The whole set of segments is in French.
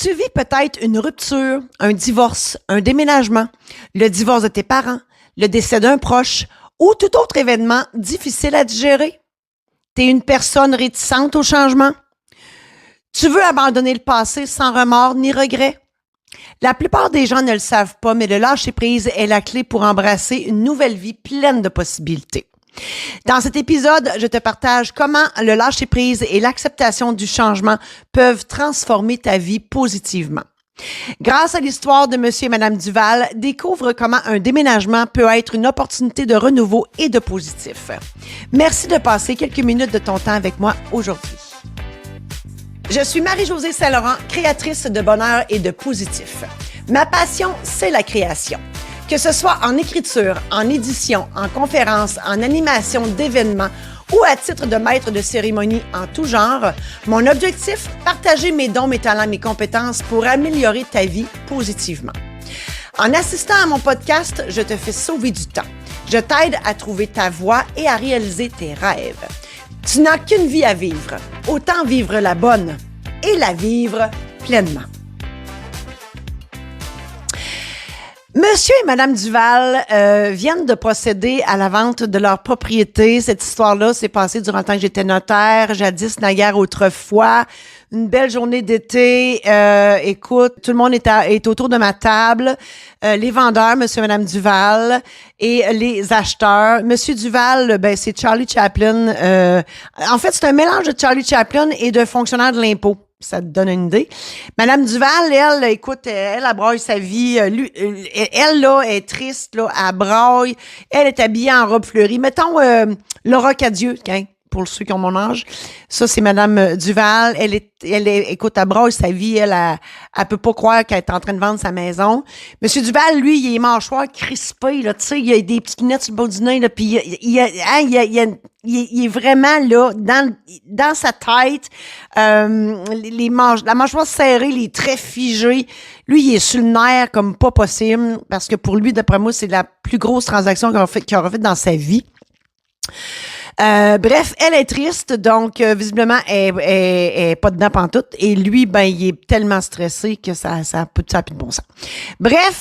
Tu vis peut-être une rupture, un divorce, un déménagement, le divorce de tes parents, le décès d'un proche ou tout autre événement difficile à digérer. Tu es une personne réticente au changement. Tu veux abandonner le passé sans remords ni regrets. La plupart des gens ne le savent pas, mais le lâcher-prise est la clé pour embrasser une nouvelle vie pleine de possibilités. Dans cet épisode, je te partage comment le lâcher-prise et l'acceptation du changement peuvent transformer ta vie positivement. Grâce à l'histoire de Monsieur et Madame Duval, découvre comment un déménagement peut être une opportunité de renouveau et de positif. Merci de passer quelques minutes de ton temps avec moi aujourd'hui. Je suis Marie-Josée Saint-Laurent, créatrice de bonheur et de positif. Ma passion, c'est la création. Que ce soit en écriture, en édition, en conférence, en animation d'événements ou à titre de maître de cérémonie en tout genre, mon objectif, partager mes dons, mes talents, mes compétences pour améliorer ta vie positivement. En assistant à mon podcast, je te fais sauver du temps. Je t'aide à trouver ta voie et à réaliser tes rêves. Tu n'as qu'une vie à vivre. Autant vivre la bonne et la vivre pleinement. Monsieur et Madame Duval viennent de procéder à la vente de leur propriété. Cette histoire-là s'est passée durant le temps que j'étais notaire, jadis, naguère, autrefois. Une belle journée d'été. Écoute, tout le monde est autour de ma table. Les vendeurs, Monsieur et Madame Duval, et les acheteurs. Monsieur Duval, ben c'est Charlie Chaplin. En fait, c'est un mélange de Charlie Chaplin et de fonctionnaire de l'impôt. Ça te donne une idée. Madame Duval, elle, écoute, elle braille sa vie. Elle, là, est triste, là, elle braille. Elle est habillée en robe fleurie. Mettons Laura Cadieux, pour ceux qui ont mon âge. Ça, c'est Madame Duval. Elle est, écoute, elle braille sa vie. Elle peut pas croire qu'elle est en train de vendre sa maison. Monsieur Duval, lui, il est mâchoire crispé, là, tu sais, il a des petites lunettes sur le bord du nez, là, puis il est vraiment, là, dans sa tête, la mâchoire serrée, les traits figés. Lui, il est sur le nerf comme pas possible, parce que pour lui, d'après moi, c'est la plus grosse transaction qu'il aura fait dans sa vie. Bref, elle est triste, donc visiblement, elle est pas dedans pantoute. Et lui, ben, il est tellement stressé que ça a plus de bon sens. Bref,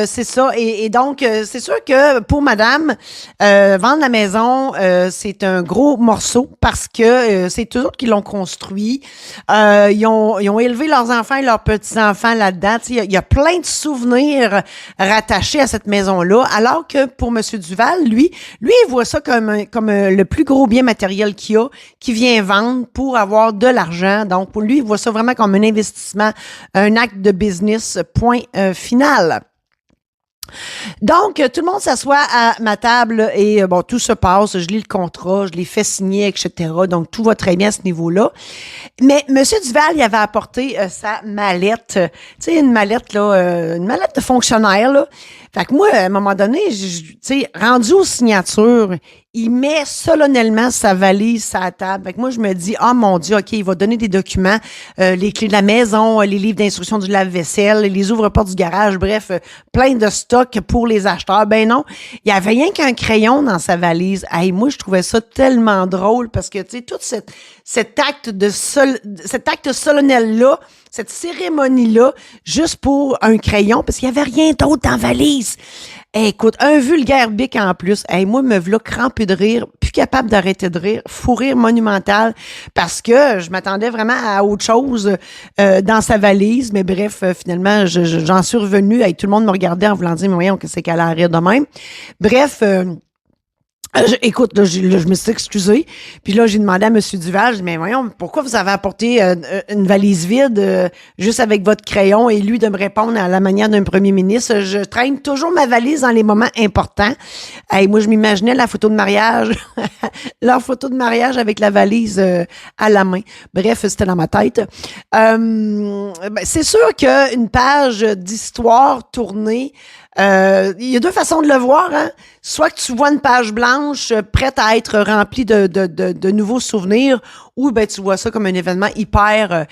c'est ça. Et donc, c'est sûr que pour madame, vendre la maison, c'est un gros morceau parce que c'est eux autres qui l'ont construit. Ils ont élevé leurs enfants et leurs petits-enfants là-dedans. Il y a plein de souvenirs rattachés à cette maison-là. Alors que pour Monsieur Duval, lui, il voit ça comme le plus gros bien matériel qu'il a, qui vient vendre pour avoir de l'argent. Donc, pour lui, il voit ça vraiment comme un investissement, un acte de business, point final. Donc, tout le monde s'assoit à ma table et bon, tout se passe. Je lis le contrat, je l'ai fait signer, etc. Donc, tout va très bien à ce niveau-là. Mais Monsieur Duval, il avait apporté sa mallette. Tu sais, une mallette, là, une mallette de fonctionnaire, là. Fait que moi, à un moment donné, tu sais, rendu aux signatures, il met solennellement sa valise sur la table. Fait que moi, je me dis, oh mon Dieu, OK, il va donner des documents, les clés de la maison, les livres d'instruction du lave-vaisselle, les ouvre-portes du garage, bref, plein de stocks pour les acheteurs. Ben non, il y avait rien qu'un crayon dans sa valise. Hey, moi, je trouvais ça tellement drôle parce que, tu sais, tout cet acte solennel-là, cette cérémonie-là, juste pour un crayon, parce qu'il n'y avait rien d'autre dans la valise. Hey, écoute, un vulgaire bic en plus. Hey, moi, me v'là crampé de rire, plus capable d'arrêter de rire, fou rire monumental, parce que je m'attendais vraiment à autre chose dans sa valise. Mais bref, finalement, j'en suis revenue. Hey, tout le monde me regardait en voulant dire, mais voyons, que c'est qu'elle a à rire de même. Bref, écoute, là, je me suis excusée. Puis là, j'ai demandé à M. Duval, j'ai dit, mais voyons, pourquoi vous avez apporté une valise vide juste avec votre crayon? Et lui de me répondre à la manière d'un premier ministre, je traîne toujours ma valise dans les moments importants. Hey, moi, je m'imaginais la photo de mariage, leur photo de mariage avec la valise à la main. Bref, c'était dans ma tête. Ben, c'est sûr qu'une page d'histoire tournée Il y a deux façons de le voir, hein. Soit que tu vois une page blanche prête à être remplie de nouveaux souvenirs, ou ben tu vois ça comme un événement hyper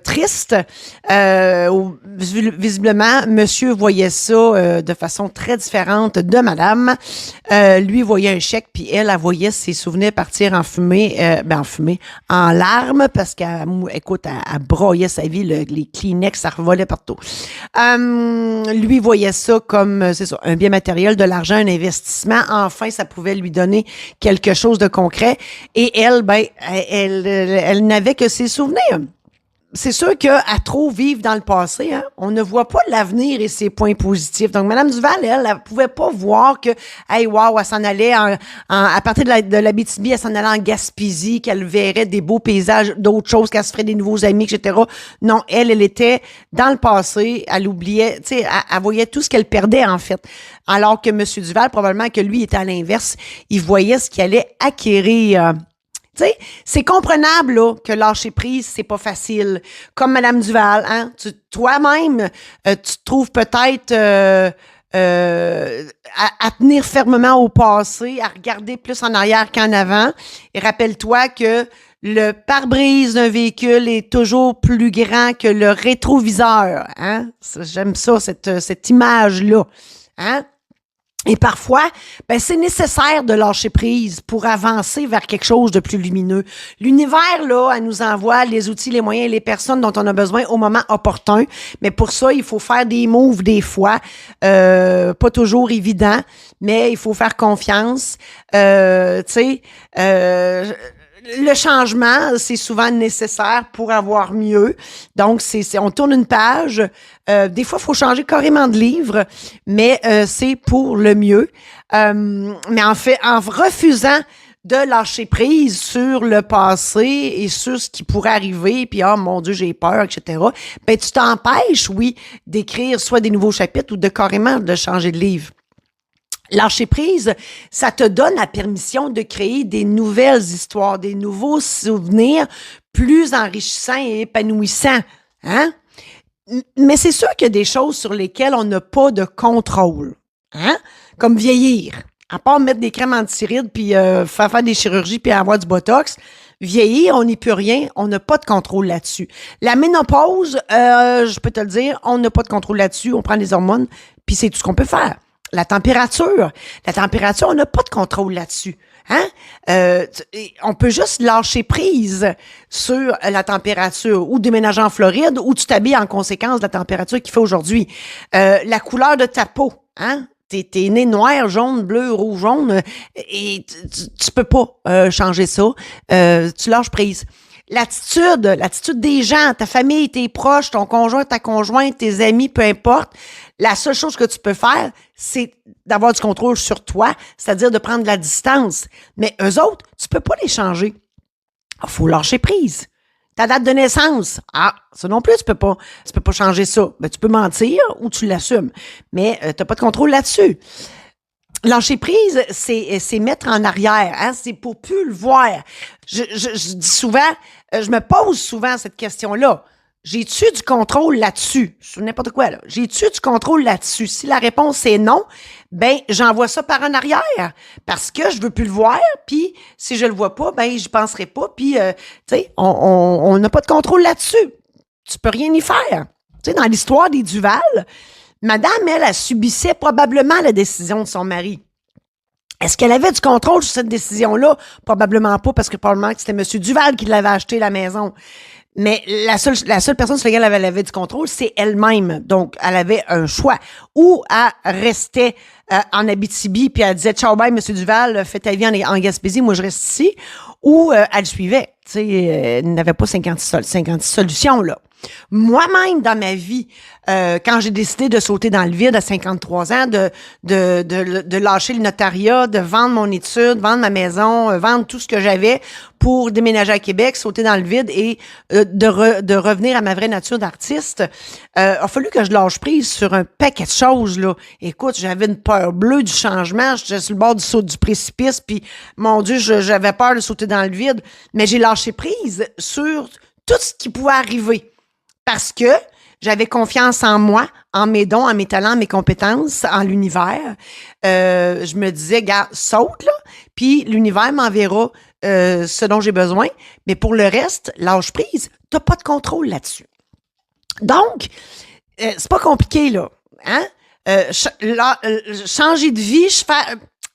triste. Visiblement, monsieur voyait ça de façon très différente de madame. Lui voyait un chèque, puis elle voyait ses souvenirs partir en fumée, en larmes, parce écoute, elle broyait sa vie, les Kleenex, ça revolait partout. Lui voyait ça comme, c'est ça, un bien matériel, de l'argent, un investissement. Enfin, ça pouvait lui donner quelque chose de concret. Et elle, elle n'avait que ses souvenirs. C'est sûr qu'à trop vivre dans le passé, hein, on ne voit pas l'avenir et ses points positifs. Donc, Mme Duval, elle pouvait pas voir que, hey, wow, elle s'en allait à partir de l'Abitibi, elle s'en allait en Gaspésie, qu'elle verrait des beaux paysages, d'autres choses, qu'elle se ferait des nouveaux amis, etc. Non, elle était dans le passé, elle oubliait, tu sais, elle voyait tout ce qu'elle perdait, en fait. Alors que M. Duval, probablement que lui était à l'inverse, il voyait ce qu'il allait acquérir. Tu sais, c'est comprenable là, que lâcher prise, c'est pas facile. Comme Madame Duval, hein, toi-même, tu te trouves peut-être à tenir fermement au passé, à regarder plus en arrière qu'en avant. Et rappelle-toi que le pare-brise d'un véhicule est toujours plus grand que le rétroviseur. Hein? J'aime ça, cette image-là. Hein? Et parfois, c'est nécessaire de lâcher prise pour avancer vers quelque chose de plus lumineux. L'univers, là, elle nous envoie les outils, les moyens et les personnes dont on a besoin au moment opportun. Mais pour ça, il faut faire des moves des fois. Pas toujours évident, mais il faut faire confiance. Le changement, c'est souvent nécessaire pour avoir mieux. Donc, on tourne une page. Des fois, il faut changer carrément de livre, mais c'est pour le mieux. Mais en fait, en refusant de lâcher prise sur le passé et sur ce qui pourrait arriver, puis « oh mon Dieu, j'ai peur », etc., tu t'empêches, oui, d'écrire soit des nouveaux chapitres ou carrément de changer de livre. Lâcher prise, ça te donne la permission de créer des nouvelles histoires, des nouveaux souvenirs plus enrichissants et épanouissants. Hein? Mais c'est sûr qu'il y a des choses sur lesquelles on n'a pas de contrôle. Hein? Comme vieillir. À part mettre des crèmes antirides, puis faire des chirurgies, puis avoir du botox, vieillir, on n'y peut rien, on n'a pas de contrôle là-dessus. La ménopause, je peux te le dire, on n'a pas de contrôle là-dessus, on prend des hormones, puis c'est tout ce qu'on peut faire. La température, on n'a pas de contrôle là-dessus. Hein? On peut juste lâcher prise sur la température ou déménager en Floride ou tu t'habilles en conséquence de la température qu'il fait aujourd'hui. La couleur de ta peau, hein? T'es né noir, jaune, bleu, rouge, jaune et tu peux pas changer ça. Tu lâches prise. L'attitude des gens, ta famille, tes proches, ton conjoint, ta conjointe, tes amis, peu importe. La seule chose que tu peux faire, c'est d'avoir du contrôle sur toi, c'est-à-dire de prendre de la distance. Mais eux autres, tu peux pas les changer. Il faut lâcher prise. Ta date de naissance, ça non plus, tu peux pas changer ça. Tu peux mentir ou tu l'assumes, mais t'as pas de contrôle là-dessus. Lâcher prise, c'est mettre en arrière, hein, c'est pour plus le voir. Je dis souvent, je me pose souvent cette question-là. J'ai-tu du contrôle là-dessus? Sur n'importe quoi, là. J'ai-tu du contrôle là-dessus? Si la réponse est non, j'envoie ça par en arrière. Parce que je veux plus le voir, puis si je le vois pas, j'y penserai pas, puis, tu sais, on n'a pas de contrôle là-dessus. Tu peux rien y faire. Tu sais, dans l'histoire des Duval, madame, elle subissait probablement la décision de son mari. Est-ce qu'elle avait du contrôle sur cette décision-là? Probablement pas, parce que probablement que c'était M. Duval qui l'avait acheté la maison. Mais la seule personne sur laquelle elle avait du contrôle, c'est elle-même. Donc, elle avait un choix. Ou elle restait en Abitibi, puis elle disait « Ciao, bye, M. Duval, fais ta vie en Gaspésie, moi je reste ici. » Ou elle suivait. Tu sais, elle n'avait pas 56 solutions, là. Moi-même, dans ma vie, quand j'ai décidé de sauter dans le vide à 53 ans, de lâcher le notariat, de vendre mon étude, vendre ma maison, vendre tout ce que j'avais pour déménager à Québec, sauter dans le vide et de revenir à ma vraie nature d'artiste, a fallu que je lâche prise sur un paquet de choses, là. Écoute, j'avais une peur bleue du changement, j'étais sur le bord du précipice, puis mon Dieu, j'avais peur de sauter dans le vide, mais j'ai lâché prise sur tout ce qui pouvait arriver. Parce que j'avais confiance en moi, en mes dons, en mes talents, en mes compétences, en l'univers. Je me disais, gars, saute, là, puis l'univers m'enverra ce dont j'ai besoin. Mais pour le reste, lâche prise, t'as pas de contrôle là-dessus. Donc, c'est pas compliqué, là. Hein? Changer de vie,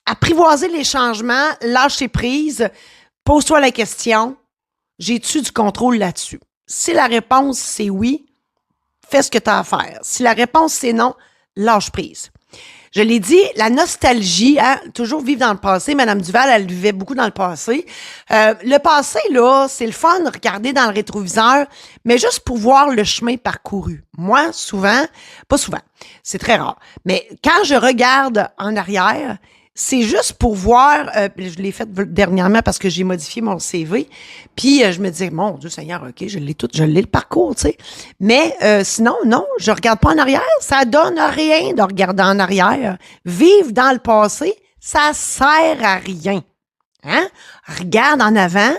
apprivoiser les changements, lâcher prise, pose-toi la question, j'ai-tu du contrôle là-dessus? Si la réponse, c'est oui, fais ce que tu as à faire. Si la réponse, c'est non, lâche prise. Je l'ai dit, la nostalgie, hein, toujours vivre dans le passé. Madame Duval, elle vivait beaucoup dans le passé. Le passé, là, c'est le fun de regarder dans le rétroviseur, mais juste pour voir le chemin parcouru. Moi, souvent, pas souvent, c'est très rare, mais quand je regarde en arrière, c'est juste pour voir, je l'ai fait dernièrement parce que j'ai modifié mon CV, puis je me disais, mon Dieu Seigneur, OK, je l'ai le parcours, tu sais. Mais sinon, non, je regarde pas en arrière, ça donne rien de regarder en arrière. Vivre dans le passé, ça sert à rien. Hein? Regarde en avant,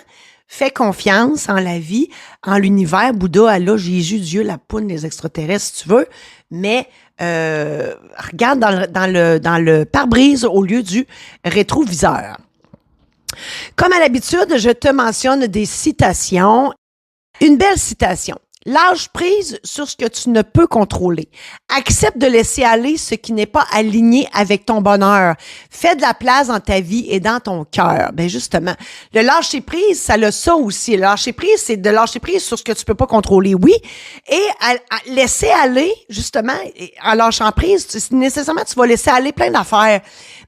fais confiance en la vie, en l'univers, Bouddha, Allah, Jésus, Dieu, la poune, les extraterrestres, si tu veux, mais regarde dans le pare-brise au lieu du rétroviseur. Comme à l'habitude, je te mentionne des citations. Une belle citation. Lâche prise sur ce que tu ne peux contrôler. Accepte de laisser aller ce qui n'est pas aligné avec ton bonheur. Fais de la place dans ta vie et dans ton cœur. Ben justement, le lâcher prise, ça a ça aussi. Le lâcher prise, c'est de lâcher prise sur ce que tu peux pas contrôler, oui. Et à laisser aller, justement, en lâchant prise, nécessairement, tu vas laisser aller plein d'affaires.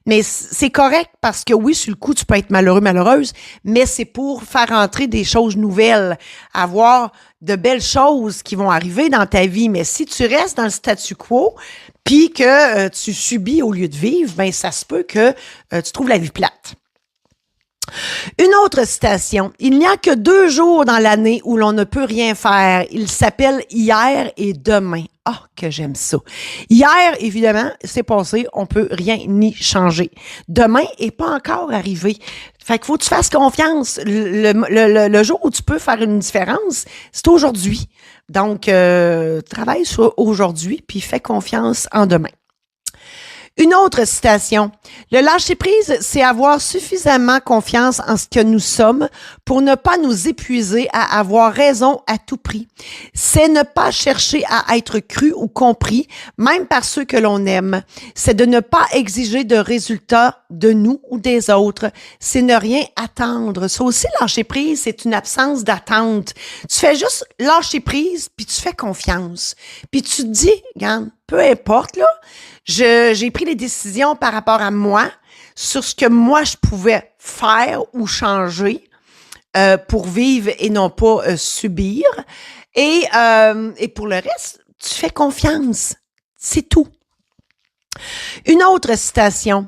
Mais c'est correct parce que oui, sur le coup, tu peux être malheureux, malheureuse, mais c'est pour faire entrer des choses nouvelles, avoir de belles choses qui vont arriver dans ta vie. Mais si tu restes dans le statu quo, puis que tu subis au lieu de vivre, ben ça se peut que tu trouves la vie plate. Une autre citation. Il n'y a que 2 jours dans l'année où l'on ne peut rien faire. Il s'appelle hier et demain. Ah, que j'aime ça. Hier, évidemment, c'est passé. On peut rien ni changer. Demain est pas encore arrivé. Fait qu'il faut que tu fasses confiance. Le jour où tu peux faire une différence, c'est aujourd'hui. Donc, travaille sur aujourd'hui puis fais confiance en demain. Une autre citation. Le lâcher-prise, c'est avoir suffisamment confiance en ce que nous sommes pour ne pas nous épuiser à avoir raison à tout prix. C'est ne pas chercher à être cru ou compris, même par ceux que l'on aime. C'est de ne pas exiger de résultats de nous ou des autres. C'est ne rien attendre. Ça aussi, lâcher-prise, c'est une absence d'attente. Tu fais juste lâcher-prise, puis tu fais confiance. Puis tu te dis, regarde, peu importe, là, j'ai pris les décisions par rapport à moi, sur ce que moi, je pouvais faire ou changer pour vivre et non pas subir. Et pour le reste, tu fais confiance. C'est tout. Une autre citation.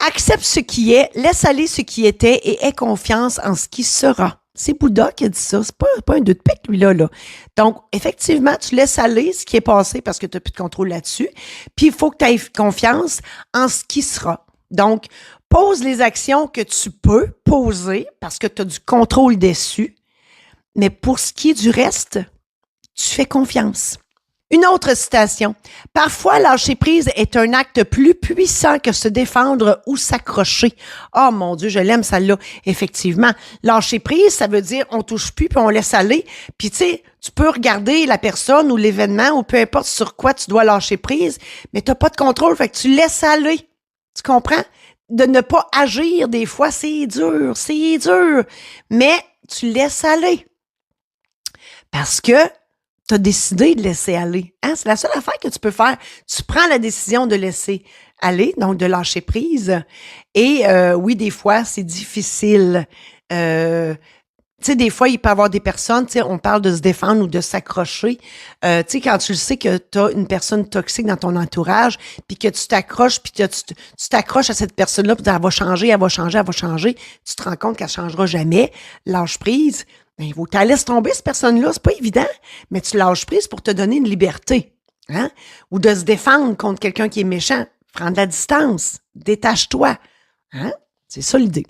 Accepte ce qui est, laisse aller ce qui était et aie confiance en ce qui sera. C'est Bouddha qui a dit ça. C'est pas un deux de pique, lui-là. Là. Donc, effectivement, tu laisses aller ce qui est passé parce que tu n'as plus de contrôle là-dessus. Puis, il faut que tu aies confiance en ce qui sera. Donc, pose les actions que tu peux poser parce que tu as du contrôle dessus. Mais pour ce qui est du reste, tu fais confiance. Une autre citation. Parfois, lâcher prise est un acte plus puissant que se défendre ou s'accrocher. Oh mon Dieu, je l'aime celle-là. Effectivement, lâcher prise, ça veut dire on touche plus puis on laisse aller. Puis tu sais, tu peux regarder la personne ou l'événement ou peu importe sur quoi tu dois lâcher prise, mais tu n'as pas de contrôle, fait que tu laisses aller. Tu comprends? De ne pas agir des fois, c'est dur. Mais tu laisses aller. Parce que tu as décidé de laisser aller. Hein? C'est la seule affaire que tu peux faire. Tu prends la décision de laisser aller, donc de lâcher prise. Et oui, des fois, c'est difficile. Tu sais, des fois, il peut y avoir des personnes, tu sais, on parle de se défendre ou de s'accrocher. Tu sais, quand tu le sais que tu as une personne toxique dans ton entourage, puis que tu t'accroches, puis que tu t'accroches à cette personne-là, puis elle va changer, tu te rends compte qu'elle ne changera jamais. Lâche prise. Ben, il faut que tu la laisses tomber, cette personne-là. C'est pas évident, mais tu lâches prise pour te donner une liberté. Hein? Ou de se défendre contre quelqu'un qui est méchant. Prends de la distance. Détache-toi. Hein? C'est ça l'idée.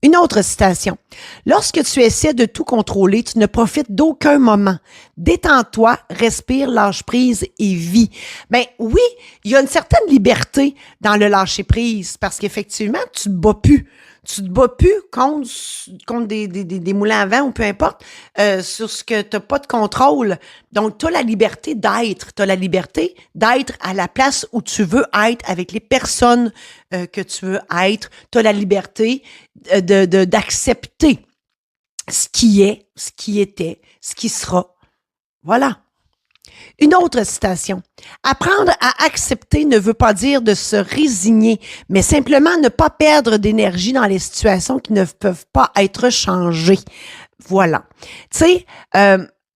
Une autre citation. Lorsque tu essaies de tout contrôler, tu ne profites d'aucun moment. Détends-toi, respire, lâche prise et vis. Ben oui, il y a une certaine liberté dans le lâcher prise parce qu'effectivement, tu te bats plus. Tu te bats plus contre des moulins à vent ou peu importe sur ce que tu n'as pas de contrôle. Donc, tu as la liberté d'être. Tu as la liberté d'être à la place où tu veux être avec les personnes que tu veux être. Tu as la liberté d'accepter ce qui est, ce qui était, ce qui sera. Voilà. Une autre citation. Apprendre à accepter ne veut pas dire de se résigner, mais simplement ne pas perdre d'énergie dans les situations qui ne peuvent pas être changées. Voilà. Tu sais,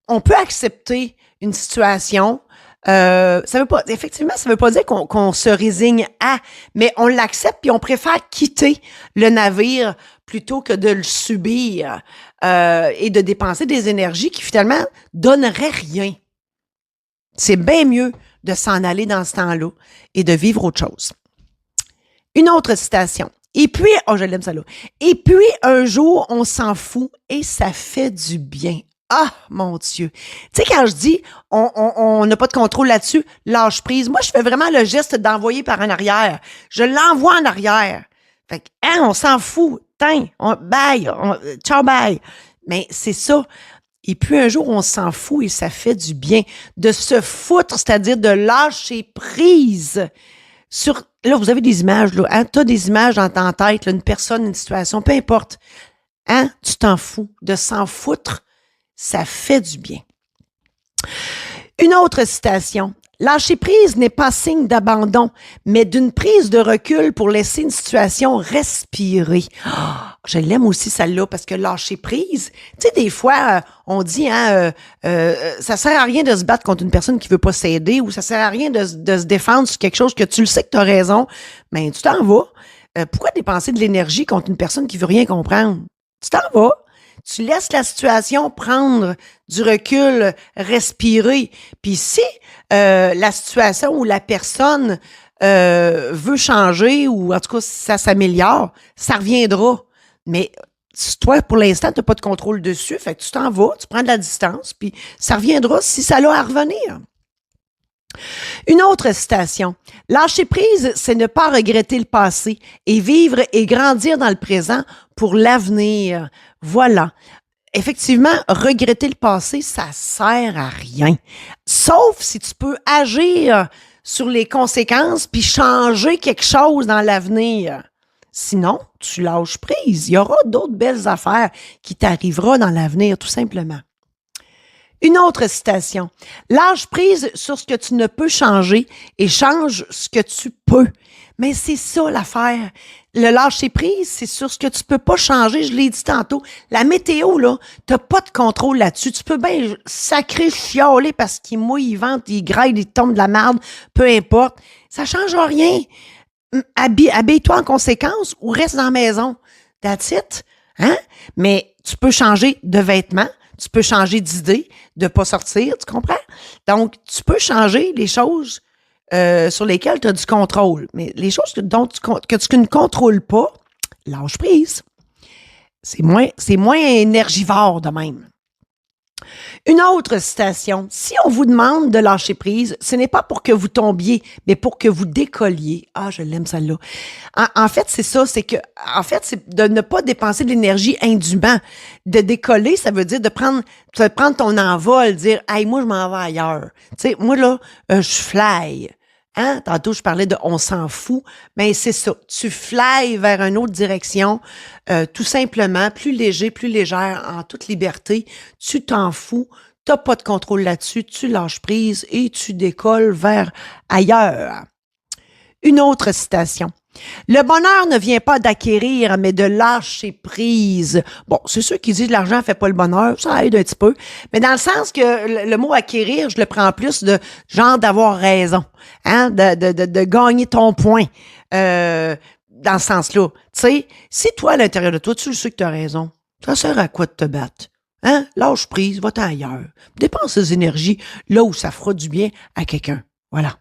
on peut accepter une situation. Ça veut pas, effectivement, ça veut pas dire qu'on se résigne à, mais on l'accepte puis on préfère quitter le navire plutôt que de le subir et de dépenser des énergies qui finalement donneraient rien. C'est bien mieux de s'en aller dans ce temps-là et de vivre autre chose. Une autre citation. Et puis, oh, je l'aime celle-là. Et puis, un jour, on s'en fout et ça fait du bien. Ah, mon Dieu. Tu sais, quand je dis on n'a pas de contrôle là-dessus, lâche prise. Moi, je fais vraiment le geste d'envoyer par en arrière. Je l'envoie en arrière. Fait que, on s'en fout. Tiens, bye, ciao, bye. Mais c'est ça. Et puis un jour, on s'en fout et ça fait du bien de se foutre, c'est-à-dire de lâcher prise sur... Là, vous avez des images, là. Hein? Tu as des images dans ta tête, là, une personne, une situation, peu importe. Hein? Tu t'en fous. De s'en foutre, ça fait du bien. Une autre citation. Lâcher prise n'est pas signe d'abandon, mais d'une prise de recul pour laisser une situation respirer. Oh, je l'aime aussi celle-là parce que lâcher prise, tu sais, des fois, on dit, ça sert à rien de se battre contre une personne qui veut pas s'aider ou ça sert à rien de se défendre sur quelque chose que tu le sais que tu as raison, mais tu t'en vas. Pourquoi dépenser de l'énergie contre une personne qui veut rien comprendre? Tu t'en vas. Tu laisses la situation prendre du recul, respirer. Puis si la situation ou la personne veut changer ou en tout cas ça s'améliore, ça reviendra. Mais toi, pour l'instant, tu n'as pas de contrôle dessus. Fait que tu t'en vas, tu prends de la distance, puis ça reviendra si ça a à revenir. Une autre citation. Lâcher prise, c'est ne pas regretter le passé et vivre et grandir dans le présent pour l'avenir. Voilà. Effectivement, regretter le passé, ça sert à rien. Sauf si tu peux agir sur les conséquences puis changer quelque chose dans l'avenir. Sinon, tu lâches prise. Il y aura d'autres belles affaires qui t'arriveront dans l'avenir, tout simplement. Une autre citation. Lâche prise sur ce que tu ne peux changer et change ce que tu peux. Mais c'est ça l'affaire. Le lâcher prise, c'est sur ce que tu peux pas changer. Je l'ai dit tantôt. La météo, là, t'as pas de contrôle là-dessus. Tu peux bien sacrer chialer parce qu'il mouille, il vente, il graille, il tombe de la merde, peu importe. Ça change rien. Habille-toi en conséquence ou reste dans la maison. That's it. Hein? Mais tu peux changer de vêtements. Tu peux changer d'idée, de pas sortir, tu comprends? Donc, tu peux changer les choses sur lesquelles tu as du contrôle. Mais les choses que tu ne contrôles pas, lâche prise. C'est moins énergivore de même. Une autre citation. Si on vous demande de lâcher prise, ce n'est pas pour que vous tombiez, mais pour que vous décolliez. Ah, je l'aime celle-là. En fait, c'est ça, c'est de ne pas dépenser de l'énergie indûment. De décoller, ça veut dire de prendre ton envol, dire, hey, moi, je m'en vais ailleurs. Tu sais, moi, là, je fly. Hein? Tantôt, je parlais de on s'en fout. Mais c'est ça. Tu fly vers une autre direction, tout simplement, plus léger, plus légère, en toute liberté. Tu t'en fous. Tu n'as pas de contrôle là-dessus. Tu lâches prise et tu décolles vers ailleurs. Une autre citation. Le bonheur ne vient pas d'acquérir, mais de lâcher prise. Bon, c'est sûr qui disent l'argent fait pas le bonheur, ça aide un petit peu. Mais dans le sens que le mot acquérir, je le prends plus de genre d'avoir raison, hein, de gagner ton point, dans ce sens-là. Tu sais, si toi, à l'intérieur de toi, tu sais que tu as raison, ça sert à quoi de te battre? Hein? Lâche prise, va-t'en ailleurs. Dépense tes énergies là où ça fera du bien à quelqu'un. Voilà.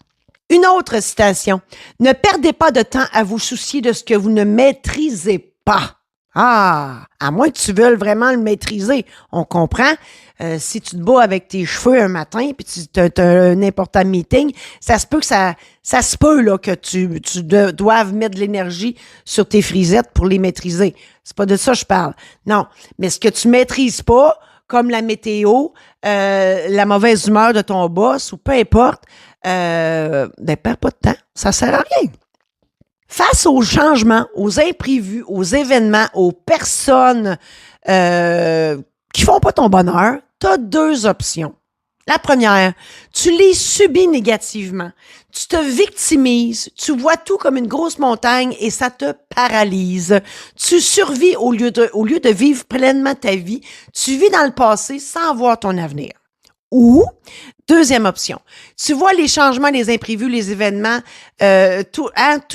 Une autre citation. Ne perdez pas de temps à vous soucier de ce que vous ne maîtrisez pas. Ah, à moins que tu veuilles vraiment le maîtriser. On comprend. Si tu te bats avec tes cheveux un matin puis tu as un important meeting, ça se peut que ça se peut là, que tu doives mettre de l'énergie sur tes frisettes pour les maîtriser. C'est pas de ça que je parle. Non. Mais ce que tu maîtrises pas, comme la météo, la mauvaise humeur de ton boss ou peu importe, perds pas de temps. Ça sert à rien. Face aux changements, aux imprévus, aux événements, aux personnes qui font pas ton bonheur, tu as 2 options. La première, tu les subis négativement. Tu te victimises, tu vois tout comme une grosse montagne et ça te paralyse. Tu survis au lieu de vivre pleinement ta vie. Tu vis dans le passé sans voir ton avenir. Ou, deuxième option, tu vois les changements, les imprévus, les événements, tout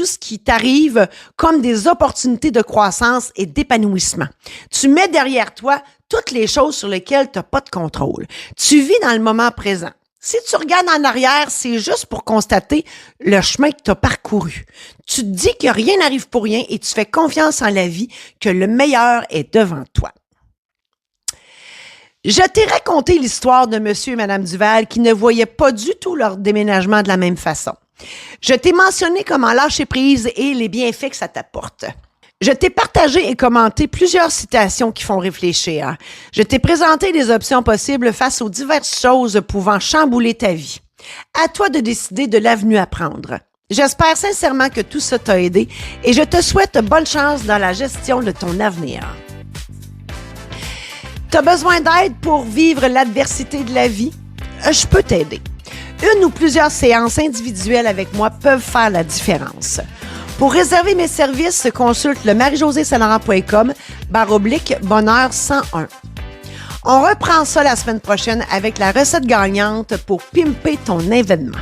ce qui t'arrive comme des opportunités de croissance et d'épanouissement. Tu mets derrière toi toutes les choses sur lesquelles tu n'as pas de contrôle. Tu vis dans le moment présent. Si tu regardes en arrière, c'est juste pour constater le chemin que tu as parcouru. Tu te dis que rien n'arrive pour rien et tu fais confiance en la vie, que le meilleur est devant toi. Je t'ai raconté l'histoire de monsieur et madame Duval qui ne voyaient pas du tout leur déménagement de la même façon. Je t'ai mentionné comment lâcher prise et les bienfaits que ça t'apporte. Je t'ai partagé et commenté plusieurs citations qui font réfléchir. Je t'ai présenté les options possibles face aux diverses choses pouvant chambouler ta vie. À toi de décider de l'avenue à prendre. J'espère sincèrement que tout ça t'a aidé et je te souhaite bonne chance dans la gestion de ton avenir. Tu as besoin d'aide pour vivre l'adversité de la vie? Je peux t'aider. Une ou plusieurs séances individuelles avec moi peuvent faire la différence. Pour réserver mes services, consulte le marijosésalleran.com/bonheur 101. On reprend ça la semaine prochaine avec la recette gagnante pour pimper ton événement.